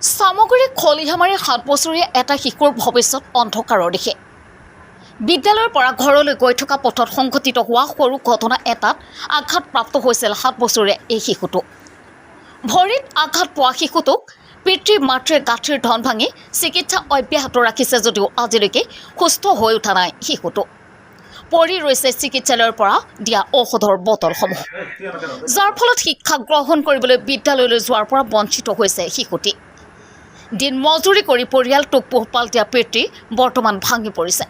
সামগ্ৰী খলিহামাৰী 7 বছৰীয়া এটা শিশুৰ ভৱিষ্যত অন্ধকাৰৰ দিশে। বিদ্যালয়ৰ পৰা ঘৰলৈ গৈ থকা পথত সংঘটিত হোৱা সৰু ঘটনা এটাত আঘাতপ্ৰাপ্ত হৈছিল 7 বছৰীয়া এই শিশুটো। ভৰিত আঘাত পোৱা শিশুটোক পিতৃ মাতৃয়ে গাঁঠিৰ ধন ভাঙি চিকিৎসা অব্যাহত ৰাখিছে যদিও আজিলৈকে সুস্থ হৈ উঠা নাই শিশুটো। পৰি ৰৈছে চিকিৎসালয়ৰ পৰা দিয়া ঔষধৰ বটলসমূহ, যাৰ ফলত শিক্ষা গ্ৰহণ কৰিবলৈ বিদ্যালয়লৈ যোৱাৰ পৰা বঞ্চিত হৈছে শিশুটি। দিন মজুৰি কৰি পৰিয়ালটোক পোহপাল দিয়া পিতৃ বৰ্তমান ভাঙি পৰিছে।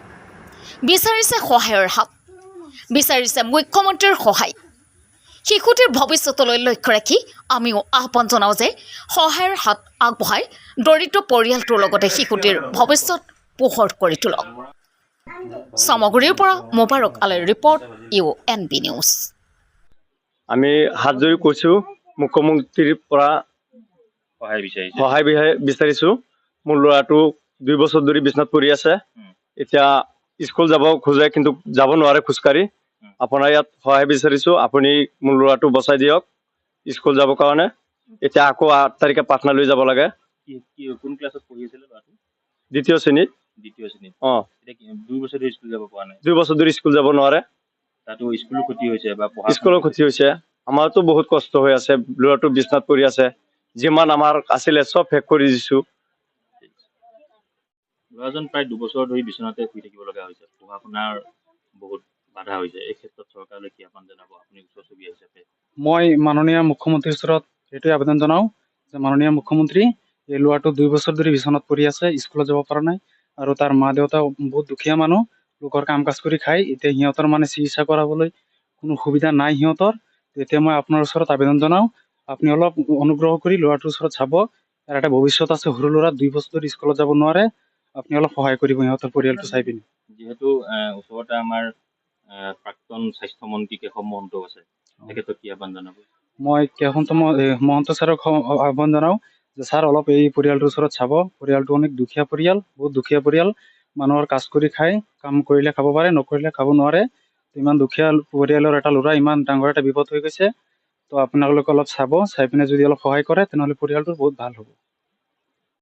বিচাৰিছে সহায়ৰ হাত, বিচাৰিছে মুখ্যমন্ত্ৰীৰ সহায়। শিশুটিৰ ভৱিষ্যতলৈ লক্ষ্য ৰাখি আমিও আহ্বান জনাওঁ যে সহায়ৰ হাত আগবঢ়াই দৰিদ্ৰ পৰিয়ালটোৰ লগতে শিশুটিৰ ভৱিষ্যত পোহৰ কৰি তোলক। সামগ্ৰীৰ পৰা মোবাৰক আলীৰ ৰিপৰ্ট, UNB নিউজ। আমি হাত জোৰি কৈছোঁ মুখ্যমন্ত্ৰীৰ পৰা সহায় বিচাৰিছোঁ। মোৰ ল'ৰাটো 2 বছৰ ধৰি বিচনাত পৰি আছে। এতিয়া স্কুল যাব খোজে কিন্তু যাব নোৱাৰে খোজকাঢ়ি। আপোনাৰ ইয়াত সহায় বিচাৰিছোঁ, আপুনি মোৰ ল'ৰাটো বচাই দিয়ক স্কুল যাবৰ কাৰণে। এতিয়া আকৌ 8 তাৰিখে পাটনালৈ যাব লাগে। কোন ক্লাছত পঢ়ি আছিলে ল'ৰাটো? 2য় শ্ৰেণীত। 2য় শ্ৰেণীত। অঁ, এতিয়া 2 বছৰ ধৰি স্কুল যাব পৰা নাই। 2 বছৰ ধৰি স্কুল যাব নোৱাৰে। তাতো স্কুলো ক্ষতি হৈছে বা স্কুলৰ ক্ষতি হৈছে। আমাৰতো বহুত কষ্ট হৈ আছে, ল'ৰাটো বিচনাত পৰি আছে। যিমান আমাৰ আছিলে চব শেষ কৰি দিছোঁ। ল'ৰাজন প্ৰায় 2 বছৰ ধৰি বিচনাতে শুই থাকিব লগা হৈছে। পঢ়া শুনাৰ বহুত বাধা হৈছে। এই ক্ষেত্ৰত চৰকাৰলৈ কি আহ্বান জনাব আপুনি ওচৰ চুবুৰীয়া হিচাপে? মই মাননীয় মুখ্যমন্ত্ৰীৰ ওচৰত এইটোৱে আবেদন জনাওঁ যে মাননীয় মুখ্যমন্ত্ৰী, এই ল'ৰাটো 2 বছৰ ধৰি বিচনাত পৰি আছে, স্কুলত যাব পৰা নাই আৰু তাৰ মা দেউতা বহুত দুখীয়া মানুহ, লোকৰ কাম কাজ কৰি খায়। এতিয়া সিহঁতৰ চিকিৎসা কৰাবলৈ কোনো সুবিধা নাই সিহঁতৰ। এতিয়া মই আপোনাৰ ওচৰত আবেদন জনাওঁ, আপুনি অলপ অনুগ্ৰহ কৰি ল'ৰাটোৰ ওচৰত চাব। ইয়াৰ এটা ভৱিষ্যত আছে, সৰু ল'ৰা 2 বছৰ ধৰি স্কুলত যাব নোৱাৰে। আপুনি অলপ সহায় কৰিব সিহঁতৰ পৰিয়ালটো চাই পিনি। যিহেতু ওচৰতে আমাৰ প্ৰাক্তন স্বাস্থ্যমন্ত্ৰী কেশৱ মহন্ত আছে, তেখেতক কি আহ্বান জনাব? মই কেশৱ মহন্ত ছাৰক আহ্বান জনাওঁ যে ছাৰ অলপ এই পৰিয়ালটোৰ ওচৰত চাব। পৰিয়ালটো অনেক দুখীয়া পৰিয়াল, বহুত দুখীয়া পৰিয়াল। মানুহৰ কাজ কৰি খায়, কাম কৰিলে খাব পাৰে, নকৰিলে খাব নোৱাৰে। ইমান দুখীয়া পৰিয়ালৰ এটা ল'ৰা ইমান ডাঙৰ এটা বিপদ হৈ গৈছে। তো আপোনালোকে অলপ চাব, চাই পিনে যদি অলপ সহায় কৰে তেনেহ'লে পৰিয়ালটো বহুত ভাল হ'ব।